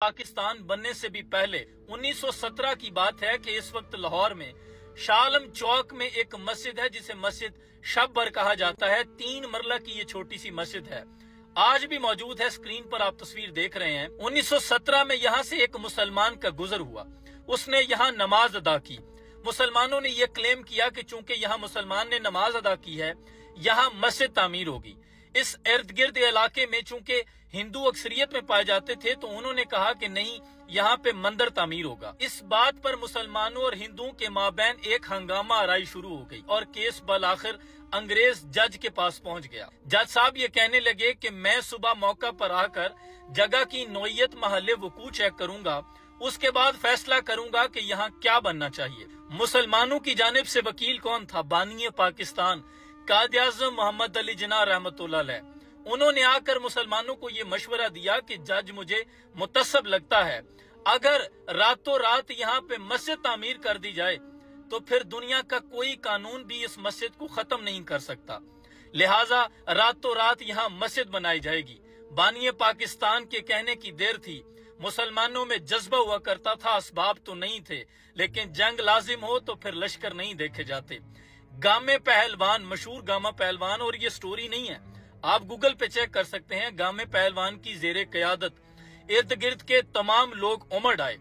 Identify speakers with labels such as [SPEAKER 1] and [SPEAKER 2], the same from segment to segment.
[SPEAKER 1] पाकिस्तान बनने से भी पहले 1917 की बात है कि इस वक्त लाहौर में शाह आलम चौक में एक मस्जिद है जिसे मस्जिद शब्बर कहा जाता है। 3 मरला की ये छोटी सी मस्जिद है, आज भी मौजूद है। स्क्रीन पर आप तस्वीर देख रहे हैं। 1917 में यहाँ से एक मुसलमान का गुजर हुआ, उसने यहाँ नमाज अदा की। मुसलमानों ने यह क्लेम किया कि चूंकि यहाँ मुसलमान ने नमाज अदा की है, यहाँ मस्जिद तामीर होगी। इस इर्द गिर्द इलाके में चूंकि हिंदू अक्सरियत में पाए जाते थे, तो उन्होंने कहा कि नहीं, यहाँ पे मंदिर तामीर होगा। इस बात पर मुसलमानों और हिंदुओं के माबैन एक हंगामा आराई शुरू हो गई और केस बल आखिर अंग्रेज जज के पास पहुंच गया। जज साहब ये कहने लगे कि मैं सुबह मौका पर आकर जगह की नोयत महल्ले वकूअ चेक करूंगा, उसके बाद फैसला करूंगा कि यहाँ क्या बनना चाहिए। मुसलमानों की जानिब से वकील कौन था? बानी पाकिस्तान कायद आज़म मोहम्मद अली जिन्ना रहमतुल्लाह अलैह। उन्होंने आकर मुसलमानों को ये मशवरा दिया कि जज मुझे मुतस्सब लगता है, अगर रातों रात यहाँ पे मस्जिद तामीर कर दी जाए तो फिर दुनिया का कोई कानून भी इस मस्जिद को खत्म नहीं कर सकता, लिहाजा रातों रात यहाँ मस्जिद बनाई जाएगी। बानी पाकिस्तान के कहने की देर थी। मुसलमानों में जज्बा हुआ करता था, असबाब तो नहीं थे, लेकिन जंग लाजिम हो तो फिर लश्कर नहीं देखे जाते। गामे पहलवान, मशहूर गामा पहलवान, और ये स्टोरी नहीं है, आप गूगल पे चेक कर सकते हैं। गामे पहलवान की जेरे कयादत इर्द गिर्द के तमाम लोग उमड़ आए।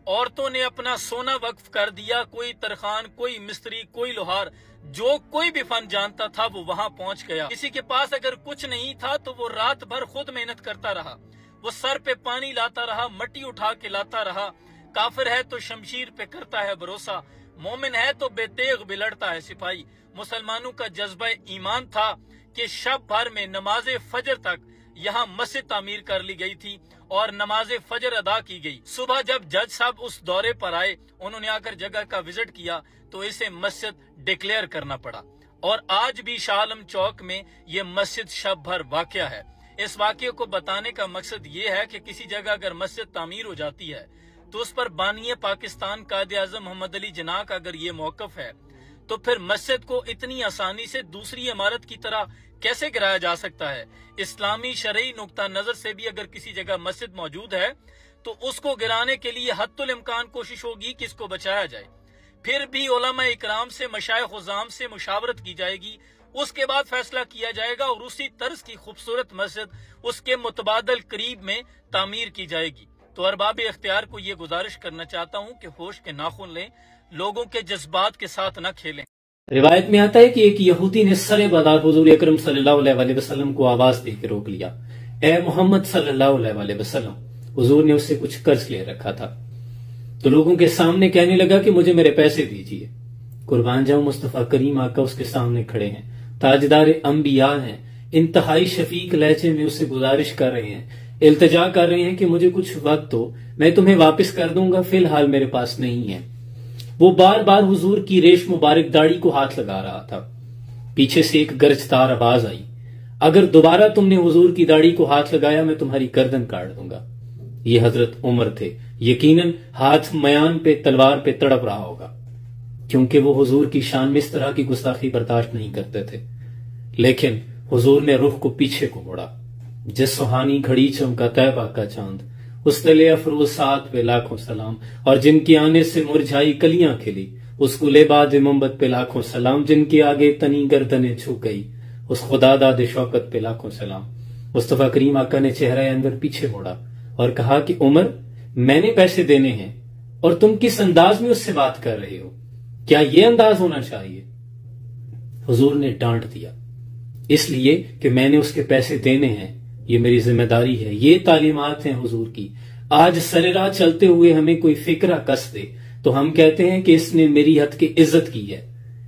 [SPEAKER 1] औरतों ने अपना सोना वक्फ कर दिया। कोई तरखान, कोई मिस्त्री, कोई लोहार, जो कोई भी फन जानता था वो वहां पहुंच गया। किसी के पास अगर कुछ नहीं था तो वो रात भर खुद मेहनत करता रहा। वो सर पे पानी लाता रहा, मट्टी उठा के लाता रहा। काफिर है तो शमशीर पे करता है भरोसा, मोमिन है तो बेतेग बिलड़ता है सिपाही। मुसलमानों का जज्बा ईमान था कि शब भर में नमाजे फजर तक यहाँ मस्जिद तामीर कर ली गई थी और नमाजे फजर अदा की गई। सुबह जब जज साहब उस दौरे पर आए, उन्होंने आकर जगह का विजिट किया तो इसे मस्जिद डिक्लेयर करना पड़ा। और आज भी शाह आलम चौक में ये मस्जिद शब भर वाक़या है। इस वाक़ये को बताने का मकसद ये है कि किसी जगह अगर मस्जिद तामीर हो जाती है तो उस पर बानी पाकिस्तान कायद आज़म मोहम्मद अली जिन्ना का अगर ये मौकफ है तो फिर मस्जिद को इतनी आसानी से दूसरी इमारत की तरह कैसे गिराया जा सकता है। इस्लामी शरई नुक्ता नजर से भी अगर किसी जगह मस्जिद मौजूद है तो उसको गिराने के लिए हत्तुल इम्कान कोशिश होगी कि इसको बचाया जाए। फिर भी उलमा इकराम से, मशाइख उज़्ज़ाम से मुशावरत की जाएगी, उसके बाद फैसला किया जाएगा और उसी तर्ज की खूबसूरत मस्जिद उसके मुतबादल करीब में तामीर की जाएगी। तो अरबाब इख्तियार को ये गुजारिश करना चाहता हूँ कि होश के नाखून लें, लोगों के जज्बात के साथ न खेलें।
[SPEAKER 2] रिवायत में आता है कि एक यहूदी ने सरे बाजार हुजूर अकरम सल्लल्लाहु अलैहि वसल्लम को आवाज देकर रोक लिया, ए मोहम्मद सल्लल्लाहु अलैहि वसल्लम। हुजूर ने उससे कुछ कर्ज ले रखा था तो लोगों के सामने कहने लगा कि मुझे मेरे पैसे दीजिए। कुर्बान जाऊं, मुस्तफा करीम आका उसके सामने खड़े हैं, ताजदार अंबिया हैं, इंतहाई शफीक लहजे में उससे गुजारिश कर रहे हैं, इल्तिजा कर रहे हैं कि मुझे कुछ वक्त दो, मैं तुम्हें वापस कर दूंगा, फिलहाल मेरे पास नहीं है। वो बार बार हुजूर की रेश मुबारक दाढ़ी को हाथ लगा रहा था। पीछे से एक गरजदार आवाज आई, अगर दोबारा तुमने हुजूर की दाढ़ी को हाथ लगाया मैं तुम्हारी गर्दन काट दूंगा। ये हजरत उमर थे। यकीनन हाथ मयान पे, तलवार पे तड़प रहा होगा, क्योंकि वो हुजूर की शान में इस तरह की गुस्ताखी बर्दाश्त नहीं करते थे। लेकिन हुजूर ने रुख को पीछे को मोड़ा। जिस सुहानी घड़ी चमका तैबा का चांद, उस तले अफरोज साथ पे लाखों सलाम, और जिनके आने से मुरझाई कलियां खिली, उस गुलेबाद मोहब्बत पे लाखों सलाम, जिनके आगे तनी गर्दनें झुक गई, उस खुदा दादे शौकत पे लाखों सलाम। मुस्तफा करीम आका ने चेहरा अंदर पीछे मोड़ा और कहा कि उमर, मैंने पैसे देने हैं और तुम किस अंदाज में उससे बात कर रहे हो? क्या ये अंदाज होना चाहिए? हुजूर ने डांट दिया, इसलिए कि मैंने उसके पैसे देने हैं, ये मेरी जिम्मेदारी है, ये तालीमात हैं हुजूर की। आज सरेराह चलते हुए हमें कोई फिक्रा कस दे तो हम कहते हैं कि इसने मेरी हद की इज्जत की है,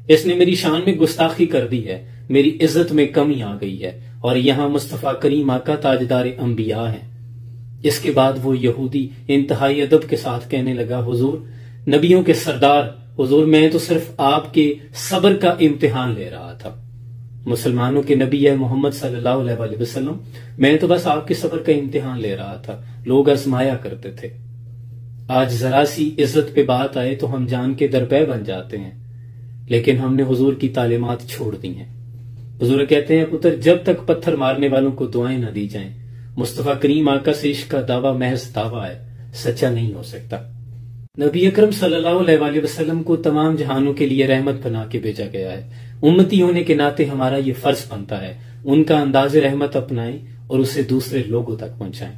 [SPEAKER 2] इसने मेरी शान में गुस्ताखी कर दी है, मेरी इज्जत में कमी आ गई है, और यहां मुस्तफा करीम आका ताजदार अंबिया हैं। इसके बाद वो यहूदी इंतहाई अदब के साथ कहने लगा, हुजूर, नबियों के सरदार, हुजूर, मैं तो सिर्फ आपके सब्र का इम्तिहान ले रहा था। मुसलमानों के नबी है मोहम्मद सल्लल्लाहु अलैहि वसल्लम, मैं तो बस आपके सब्र का इम्तिहान ले रहा था। लोग आजमाया करते थे। आज जरा सी इज्जत पे बात आए तो हम जान के दरपे बन जाते हैं, लेकिन हमने हुजूर की तालीमात छोड़ दी हैं। हुजूर कहते हैं, पुत्र, जब तक पत्थर मारने वालों को दुआएं न दी जाएं, मुस्तफा करीम आका से इश्क का दावा महज दावा है, सच्चा नहीं हो सकता। नबी अकरम सल्लल्लाहु अलैहि वसल्लम को तमाम जहानों के लिए रहमत बना के भेजा गया है। उम्मती होने के नाते हमारा ये फर्ज बनता है उनका अंदाज रहमत अपनाएं और उसे दूसरे लोगों तक पहुंचाएं।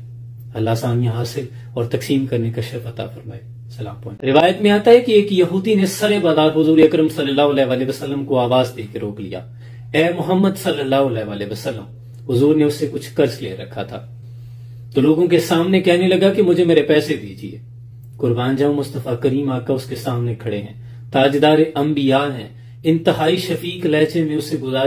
[SPEAKER 2] अल्लाह सामिया हासिल और तकसीम करने का शर्फ अता फरमाए। सलाम पॉइंट। रिवायत में आता है कि एक यहूदी ने सरे बाजार हुजूर अकरम सल्लल्लाहु अलैहि वसल्लम को आवाज देकर रोक लिया, ए मोहम्मद सल्लल्लाहु अलैहि वसल्लम। हुजूर ने उससे कुछ कर्ज ले रखा था तो लोगों के सामने कहने लगा कि मुझे मेरे पैसे दीजिए। कुर्बान जाऊं, मुस्तफा करीम आका उसके सामने खड़े हैं, ताजदार अंबिया हैं, इंतहाई शफीक लहजे में उसे गुजार